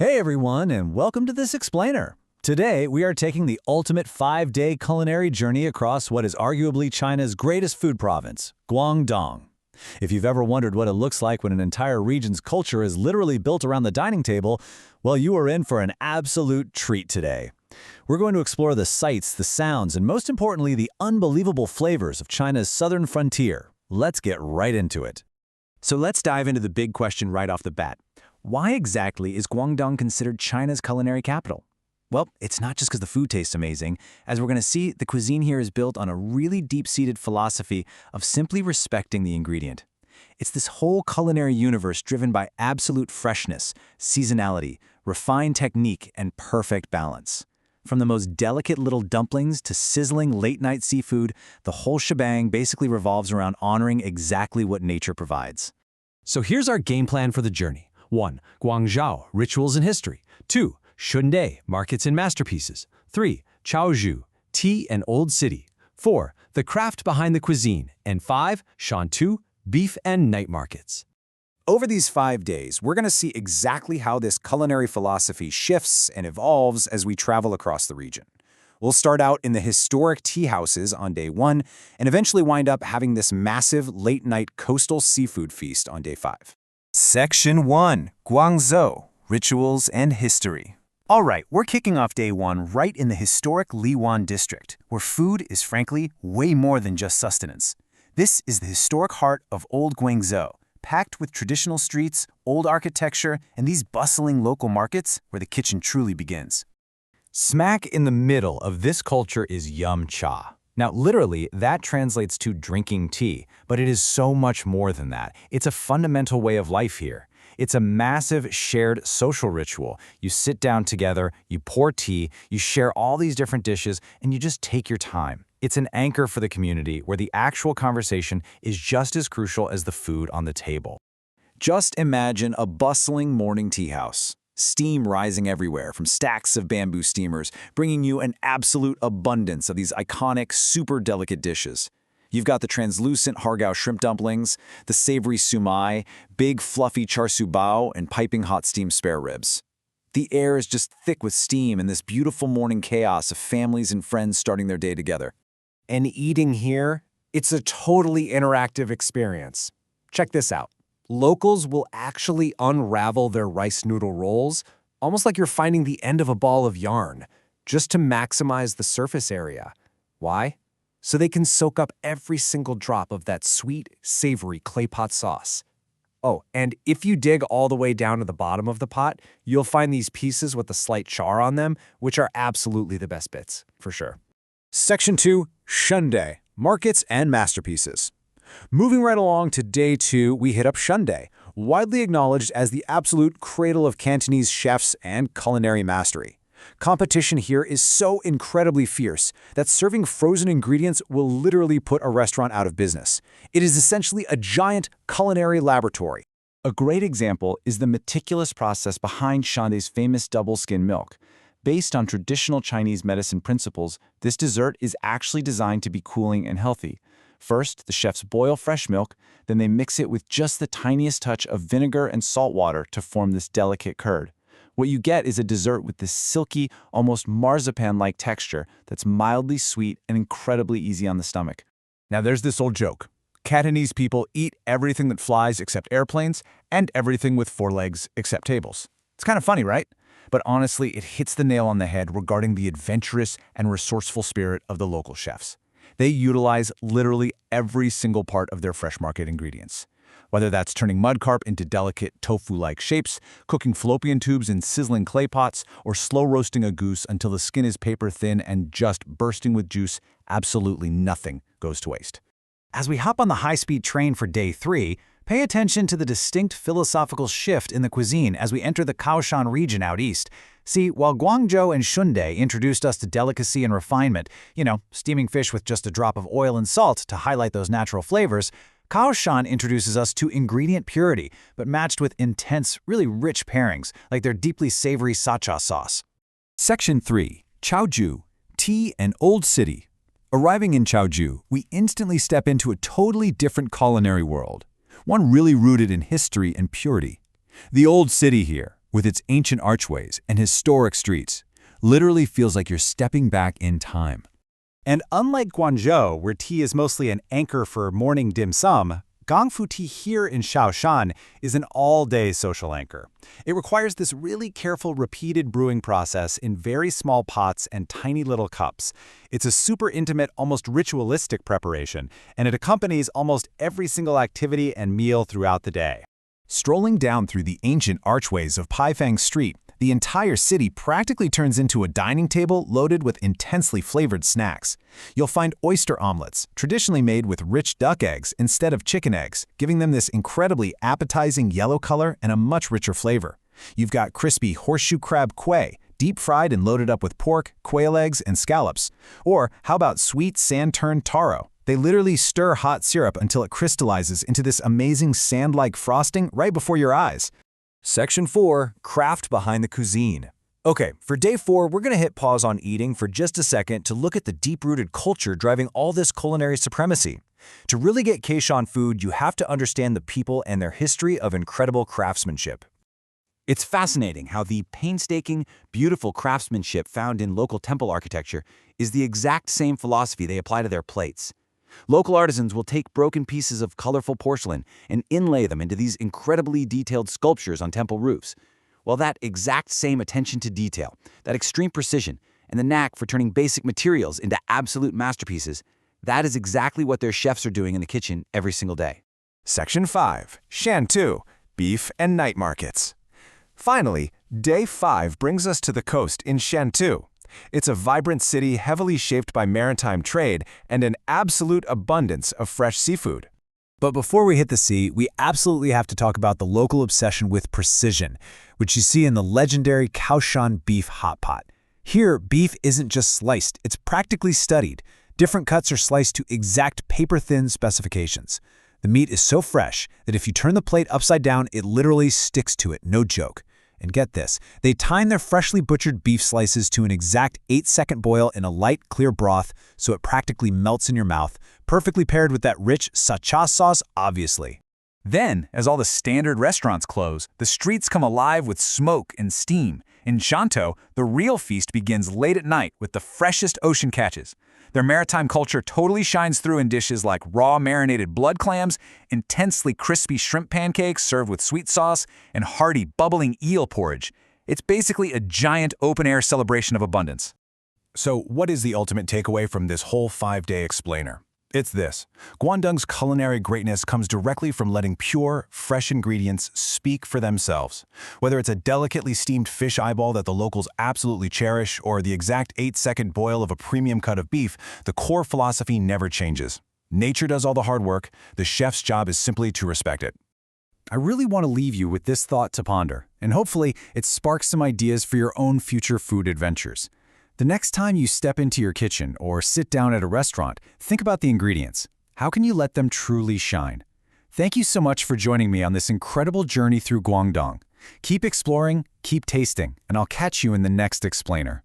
Hey everyone, and welcome to this explainer. Today, we are taking the ultimate 5-day culinary journey across what is arguably China's greatest food province, Guangdong. If you've ever wondered what it looks like when an entire region's culture is literally built around the dining table, well, you are in for an absolute treat today. We're going to explore the sights, the sounds, and most importantly, the unbelievable flavors of China's southern frontier. Let's get right into it. So let's dive into the big question right off the bat. Why exactly is Guangdong considered China's culinary capital? Well, it's not just because the food tastes amazing. As we're going to see, the cuisine here is built on a really deep-seated philosophy of simply respecting the ingredient. It's this whole culinary universe driven by absolute freshness, seasonality, refined technique, and perfect balance. From the most delicate little dumplings to sizzling late-night seafood, the whole shebang basically revolves around honoring exactly what nature provides. So here's our game plan for the journey. 1. Guangzhou, rituals and history. 2. Shunde, markets and masterpieces. 3. Chaozhou, tea and old city. 4. The craft behind the cuisine. And 5. Shantou, beef and night markets. Over these 5 days, we're going to see exactly how this culinary philosophy shifts and evolves as we travel across the region. We'll start out in the historic tea houses on day 1 and eventually wind up having this massive late-night coastal seafood feast on day 5. Section 1. Guangzhou, Rituals and History. All right, we're kicking off day 1 right in the historic Liwan district, where food is frankly way more than just sustenance. This is the historic heart of Old Guangzhou, packed with traditional streets, old architecture, and these bustling local markets where the kitchen truly begins. Smack in the middle of this culture is yum cha. Now, literally, that translates to drinking tea, but it is so much more than that. It's a fundamental way of life here. It's a massive shared social ritual. You sit down together, you pour tea, you share all these different dishes, and you just take your time. It's an anchor for the community where the actual conversation is just as crucial as the food on the table. Just imagine a bustling morning tea house. Steam rising everywhere from stacks of bamboo steamers, bringing you an absolute abundance of these iconic, super delicate dishes. You've got the translucent hargao shrimp dumplings, the savory sumai, big fluffy char siu bao, and piping hot steamed spare ribs. The air is just thick with steam and this beautiful morning chaos of families and friends starting their day together. And eating here, it's a totally interactive experience. Check this out. Locals will actually unravel their rice noodle rolls, almost like you're finding the end of a ball of yarn, just to maximize the surface area. Why? So they can soak up every single drop of that sweet, savory clay pot sauce. Oh, and if you dig all the way down to the bottom of the pot, you'll find these pieces with a slight char on them, which are absolutely the best bits, for sure. Section 2. Shunde, markets and masterpieces. Moving right along to day 2, we hit up Shunde, widely acknowledged as the absolute cradle of Cantonese chefs and culinary mastery. Competition here is so incredibly fierce that serving frozen ingredients will literally put a restaurant out of business. It is essentially a giant culinary laboratory. A great example is the meticulous process behind Shunde's famous double-skim milk. Based on traditional Chinese medicine principles, this dessert is actually designed to be cooling and healthy. First, the chefs boil fresh milk, then they mix it with just the tiniest touch of vinegar and salt water to form this delicate curd. What you get is a dessert with this silky, almost marzipan-like texture that's mildly sweet and incredibly easy on the stomach. Now there's this old joke. Cantonese people eat everything that flies except airplanes and everything with 4 legs except tables. It's kind of funny, right? But honestly, it hits the nail on the head regarding the adventurous and resourceful spirit of the local chefs. They utilize literally every single part of their fresh market ingredients. Whether that's turning mud carp into delicate tofu-like shapes, cooking fallopian tubes in sizzling clay pots, or slow roasting a goose until the skin is paper thin and just bursting with juice, absolutely nothing goes to waste. As we hop on the high-speed train for day 3, pay attention to the distinct philosophical shift in the cuisine as we enter the Chaoshan region out east. See, while Guangzhou and Shunde introduced us to delicacy and refinement, steaming fish with just a drop of oil and salt to highlight those natural flavors, Chaoshan introduces us to ingredient purity, but matched with intense, really rich pairings, like their deeply savory sacha sauce. Section 3. Chaozhou, Tea and Old City. Arriving in Chaozhou, we instantly step into a totally different culinary world, one really rooted in history and purity. The Old City here, with its ancient archways and historic streets. Literally feels like you're stepping back in time. And unlike Guangzhou, where tea is mostly an anchor for morning dim sum, Gongfu tea here in Chaoshan is an all-day social anchor. It requires this really careful, repeated brewing process in very small pots and tiny little cups. It's a super intimate, almost ritualistic preparation, and it accompanies almost every single activity and meal throughout the day. Strolling down through the ancient archways of Paifang Street, the entire city practically turns into a dining table loaded with intensely flavored snacks. You'll find oyster omelets, traditionally made with rich duck eggs instead of chicken eggs, giving them this incredibly appetizing yellow color and a much richer flavor. You've got crispy horseshoe crab kueh, deep-fried and loaded up with pork, quail eggs, and scallops. Or how about sweet sand-turned taro? They literally stir hot syrup until it crystallizes into this amazing sand-like frosting right before your eyes. Section 4, Craft Behind the Cuisine. Okay, for day 4, we're going to hit pause on eating for just a second to look at the deep-rooted culture driving all this culinary supremacy. To really get Chaoshan food, you have to understand the people and their history of incredible craftsmanship. It's fascinating how the painstaking, beautiful craftsmanship found in local temple architecture is the exact same philosophy they apply to their plates. Local artisans will take broken pieces of colorful porcelain and inlay them into these incredibly detailed sculptures on temple roofs. Well, that exact same attention to detail, that extreme precision, and the knack for turning basic materials into absolute masterpieces, that is exactly what their chefs are doing in the kitchen every single day. Section 5, Shantou, Beef and Night Markets. Finally, day 5 brings us to the coast in Shantou. It's a vibrant city heavily shaped by maritime trade and an absolute abundance of fresh seafood. But before we hit the sea, we absolutely have to talk about the local obsession with precision, which you see in the legendary Chaoshan beef hot pot. Here, beef isn't just sliced, it's practically studied. Different cuts are sliced to exact paper-thin specifications. The meat is so fresh that if you turn the plate upside down, it literally sticks to it, no joke. And get this, they time their freshly butchered beef slices to an exact 8-second boil in a light, clear broth so it practically melts in your mouth, perfectly paired with that rich sacha sauce, obviously. Then, as all the standard restaurants close, the streets come alive with smoke and steam. In Shantou, the real feast begins late at night with the freshest ocean catches. Their maritime culture totally shines through in dishes like raw marinated blood clams, intensely crispy shrimp pancakes served with sweet sauce, and hearty bubbling eel porridge. It's basically a giant open-air celebration of abundance. So what is the ultimate takeaway from this whole 5-day explainer? It's this. Guangdong's culinary greatness comes directly from letting pure, fresh ingredients speak for themselves. Whether it's a delicately steamed fish eyeball that the locals absolutely cherish or the exact 8-second boil of a premium cut of beef, the core philosophy never changes. Nature does all the hard work. The chef's job is simply to respect it. I really want to leave you with this thought to ponder, and hopefully it sparks some ideas for your own future food adventures. The next time you step into your kitchen or sit down at a restaurant, think about the ingredients. How can you let them truly shine? Thank you so much for joining me on this incredible journey through Guangdong. Keep exploring, keep tasting, and I'll catch you in the next explainer.